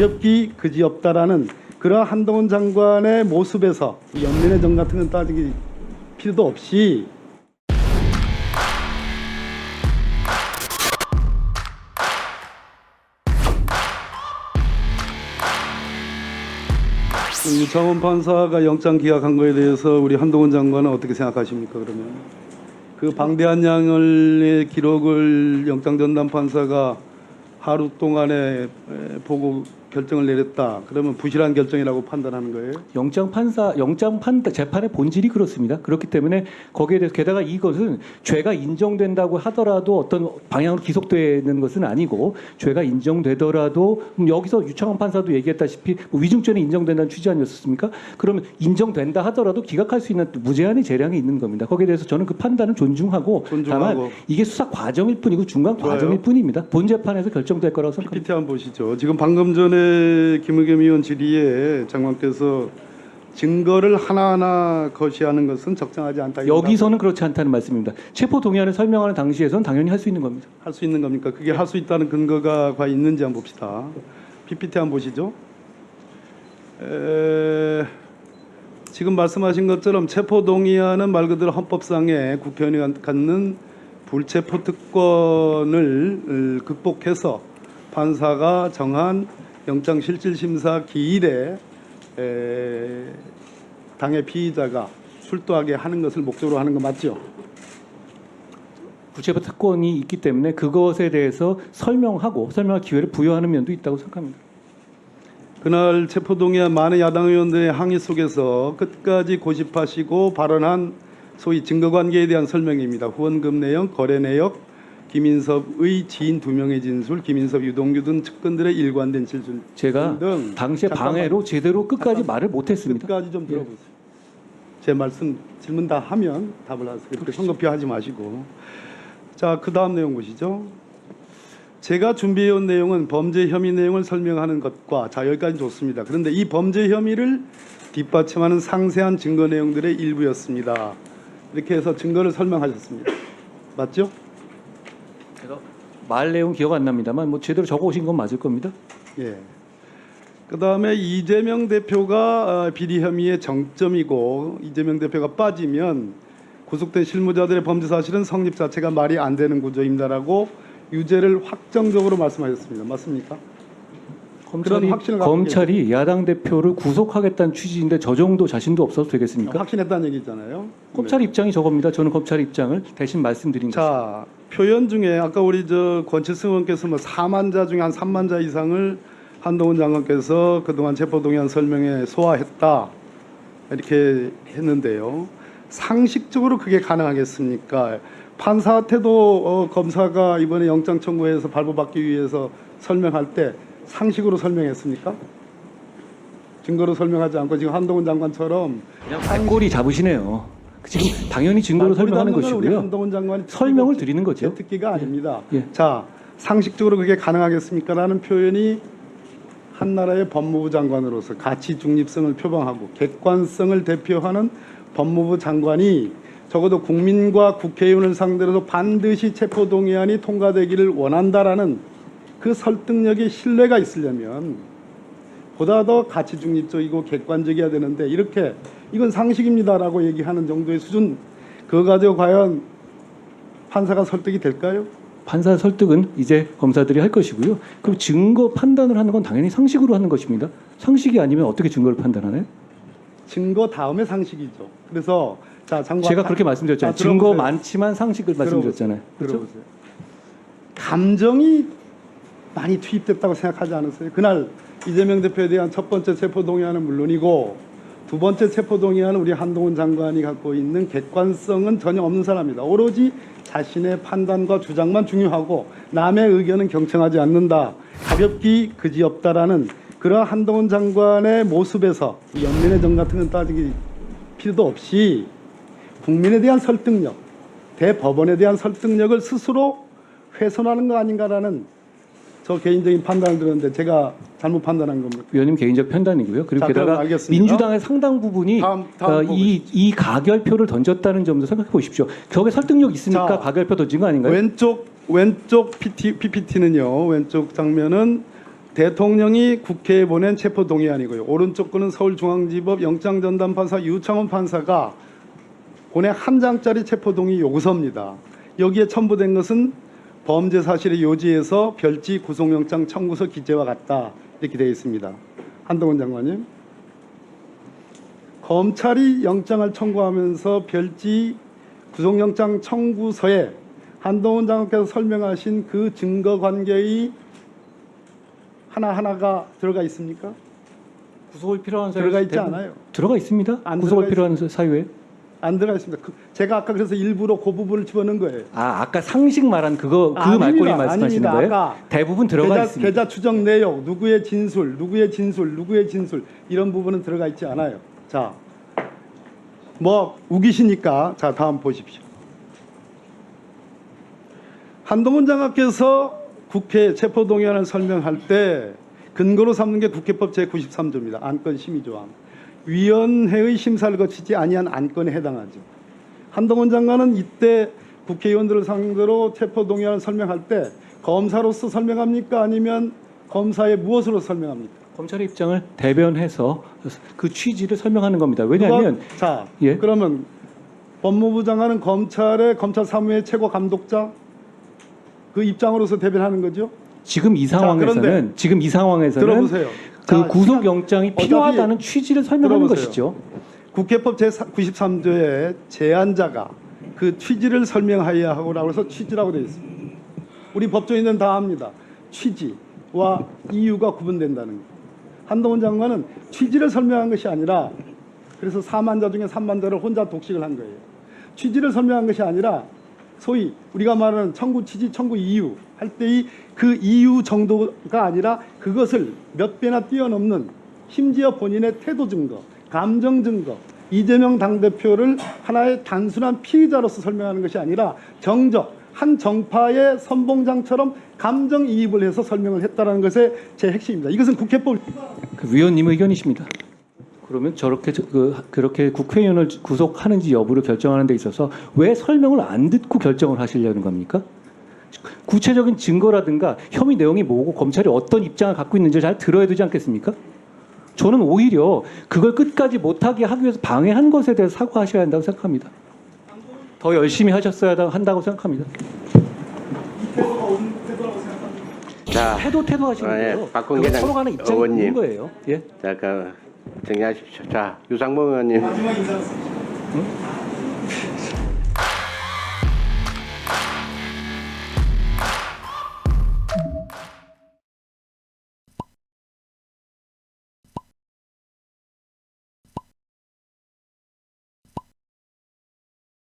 가볍기 그지없다라는 그러한 한동훈 장관의 모습에서 연민의 정 같은 건 따지기 필요도 없이 유창훈 판사가 영장 기각한 거에 대해서 우리 한동훈 장관은 어떻게 생각하십니까? 그러면 그 방대한 양의 기록을 영장 전담 판사가 하루 동안에 보고 결정을 내렸다. 그러면 부실한 결정이라고 판단하는 거예요? 영장 재판의 본질이 그렇습니다. 그렇기 때문에 거기에 대해서 게다가 이것은 죄가 인정된다고 하더라도 어떤 방향으로 기속되는 것은 아니고 죄가 인정되더라도 여기서 유창헌 판사도 얘기했다시피 위증죄는 인정된다는 취지 아니었습니까? 그러면 인정된다 하더라도 기각할 수 있는 무제한의 재량이 있는 겁니다. 거기에 대해서 저는 그 판단은 존중하고 다만 이게 수사 과정일 뿐이고 중간 과정일 뿐입니다. 본 재판에서 결정될 거라고 생각합니다. PPT 한번 보시죠. 지금 방금 전에 김의겸 의원 질의에 장관께서 증거를 하나하나 거시하는 것은 적정하지 않다. 여기서는 그렇지 않다는 말씀입니다. 체포 동의안을 설명하는 당시에서는 당연히 할 수 있는 겁니다. 할 수 있는 겁니까? 그게 할 수 있다는 근거가 과연 있는지 한번 봅시다. PPT 한번 보시죠. 지금 말씀하신 것처럼 체포 동의안은 말 그대로 헌법상의 국회의원이 갖는 불체포 특권을 극복해서 판사가 정한 영장실질심사 기일에 당의 피의자가 출두하게 하는 것을 목적으로 하는 거 맞죠? 불체포 특권이 있기 때문에 그것에 대해서 설명할 기회를 부여하는 면도 있다고 생각합니다. 그날 체포동의안 많은 야당 의원들의 항의 속에서 끝까지 고집하시고 발언한 소위 증거관계에 대한 설명입니다. 후원금 내용, 거래 내역, 김인섭의 지인 2명의 진술, 김인섭, 유동규 등 측근들의 일관된 진술 제가 등 당시에 방해로 제대로 끝까지 말을 못했습니다. 끝까지 좀 들어보세요. 제 말씀 질문 다 하면 답을 하세요. 이렇게 성급히하지 마시고. 자, 그 다음 내용 보시죠. 제가 준비해온 내용은 범죄 혐의 내용을 설명하는 것과 자 여기까지 좋습니다. 그런데 이 범죄 혐의를 뒷받침하는 상세한 증거 내용들의 일부였습니다. 이렇게 해서 증거를 설명하셨습니다. 맞죠? 제가 말 내용 기억 안 납니다만 뭐 제대로 적어오신 건 맞을 겁니다. 예. 그 다음에 이재명 대표가 비리 혐의의 정점이고 이재명 대표가 빠지면 구속된 실무자들의 범죄 사실은 성립 자체가 말이 안 되는 구조입니다라고 유죄를 확정적으로 말씀하셨습니다. 맞습니까? 검찰이 야당 대표를 구속하겠다는 취지인데 저 정도 자신도 없어도 되겠습니까? 확신했다는 얘기잖아요. 검찰 네. 입장이 저겁니다. 저는 검찰 입장을 대신 말씀드린 것입니다. 자, 표현 중에 아까 우리 권칠승 의원께서 뭐 4만자 중에 한 3만자 이상을 한동훈 장관께서 그동안 체포동의안 설명에 소화했다 이렇게 했는데요. 상식적으로 그게 가능하겠습니까? 판사한테도 검사가 이번에 영장 청구해서 발부받기 위해서 설명할 때 상식으로 설명했습니까? 증거로 설명하지 않고 지금 한동훈 장관처럼 그냥 발꼬리 잡으시네요. 지금 당연히 증거로 설명하는 것이고요. 한동훈 장관이 설명을 드리는 거죠. 특기가 아닙니다. 예. 자, 상식적으로 그게 가능하겠습니까? 라는 표현이 한 나라의 법무부 장관으로서 가치 중립성을 표방하고 객관성을 대표하는 법무부 장관이 적어도 국민과 국회의원을 상대로도 반드시 체포동의안이 통과되기를 원한다라는 그 설득력의 신뢰가 있으려면 보다 더 가치 중립적이고 객관적이어야 되는데 이렇게 이건 상식입니다라고 얘기하는 정도의 수준 그거 가지고 과연 판사가 설득이 될까요? 판사 설득은 이제 검사들이 할 것이고요. 그리고 증거 판단을 하는 건 당연히 상식으로 하는 것입니다. 상식이 아니면 어떻게 증거를 판단하나요? 증거 다음에 상식이죠. 그래서 자, 장관 제가 그렇게 말씀드렸잖아요. 증거 많지만 상식을 말씀드렸잖아요. 그렇죠? 들어보세요. 감정이 많이 투입됐다고 생각하지 않으세요? 그날 이재명 대표에 대한 첫 번째 체포동의안은 물론이고 두 번째 체포동의안은 우리 한동훈 장관이 갖고 있는 객관성은 전혀 없는 사람입니다. 오로지 자신의 판단과 주장만 중요하고 남의 의견은 경청하지 않는다. 가볍기 그지없다라는 그러한 한동훈 장관의 모습에서 연민의 정 같은 건 따지기 필요도 없이 국민에 대한 설득력, 대법원에 대한 설득력을 스스로 훼손하는 거 아닌가라는 저 개인적인 판단을 들었는데 제가 잘못 판단한 겁니다. 위원님 개인적 판단이고요. 그리고 자, 게다가 민주당의 상당 부분이 다음 이 가결표를 던졌다는 점도 생각해 보십시오. 격에 설득력 있으니까 자, 가결표 던진 거 아닌가요? 왼쪽 PPT는요. 왼쪽 장면은 대통령이 국회에 보낸 체포동의안이고요. 오른쪽 거는 서울중앙지법 영장전담판사 유창훈 판사가 보낸 한 장짜리 체포동의 요구서입니다. 여기에 첨부된 것은 범죄 사실의 요지에서 별지 구속영장 청구서 기재와 같다 이렇게 되어 있습니다. 한동훈 장관님, 검찰이 영장을 청구하면서 별지 구속영장 청구서에 한동훈 장관께서 설명하신 그 증거 관계의 하나하나가 들어가 있습니까? 구속이 필요한 사유 들어가 있지 않아요. 들어가 있습니다. 안 구속이 들어가 필요한 사유에. 안 들어가 있습니다. 제가 아까 그래서 일부러 그 부분을 집어넣은 거예요. 아까 상식 말한 그 아닙니다. 말꼬리 말씀하시는 아닙니다. 거예요? 아까 대부분 들어가 있습니다. 계좌 추정 내역, 누구의 진술, 누구의 진술, 누구의 진술 이런 부분은 들어가 있지 않아요. 자, 뭐 우기시니까 자 다음 보십시오. 한동훈 장관께서 국회 체포동의안을 설명할 때 근거로 삼는 게 국회법 제93조입니다. 안건 심의조항. 위원회의 심사를 거치지 아니한 안건에 해당하죠. 한동훈 장관은 이때 국회의원들을 상대로 체포동의안을 설명할 때 검사로서 설명합니까? 아니면 검사의 무엇으로 설명합니까? 검찰의 입장을 대변해서 그 취지를 설명하는 겁니다. 왜냐하면 자, 예. 그러면 법무부 장관은 검찰 사무의 최고 감독자 그 입장으로서 대변하는 거죠. 지금 이 상황에서는 들어보세요. 그 자, 구속 영장이 어차피 필요하다는 취지를 설명하는 들어보세요. 것이죠. 국회법 제93조의 제안자가 그 취지를 설명하여야 하고라고 해서 취지라고 되어 있습니다. 우리 법조인들은 다 압니다. 취지와 이유가 구분된다는 거. 한동훈 장관은 취지를 설명한 것이 아니라 그래서 4만 자 중에 3만 자를 혼자 독식을 한 거예요. 취지를 설명한 것이 아니라 소위 우리가 말하는 청구 취지, 청구 이유 할 때의 그 이유 정도가 아니라 그것을 몇 배나 뛰어넘는 심지어 본인의 태도 증거, 감정 증거, 이재명 당대표를 하나의 단순한 피의자로서 설명하는 것이 아니라 정적, 한 정파의 선봉장처럼 감정이입을 해서 설명을 했다는 것의 제 핵심입니다. 이것은 국회법 그 위원님 의견이십니다. 그러면 그렇게 국회의원을 구속하는지 여부를 결정하는 데 있어서 왜 설명을 안 듣고 결정을 하시려는 겁니까? 구체적인 증거라든가 혐의 내용이 뭐고 검찰이 어떤 입장을 갖고 있는지 잘 들어야 되지 않겠습니까? 저는 오히려 그걸 끝까지 못하게 하기 위해서 방해한 것에 대해서 사과하셔야 한다고 생각합니다. 더 열심히 하셨어야 한다고 생각합니다. 자, 태도 하시는 거예요. 박근혜 서로 간의 입장이 의원님. 있는 거예요. 예. 잠깐 정리하십시오. 자, 유상봉 의원님. 마지막 인사였습니다.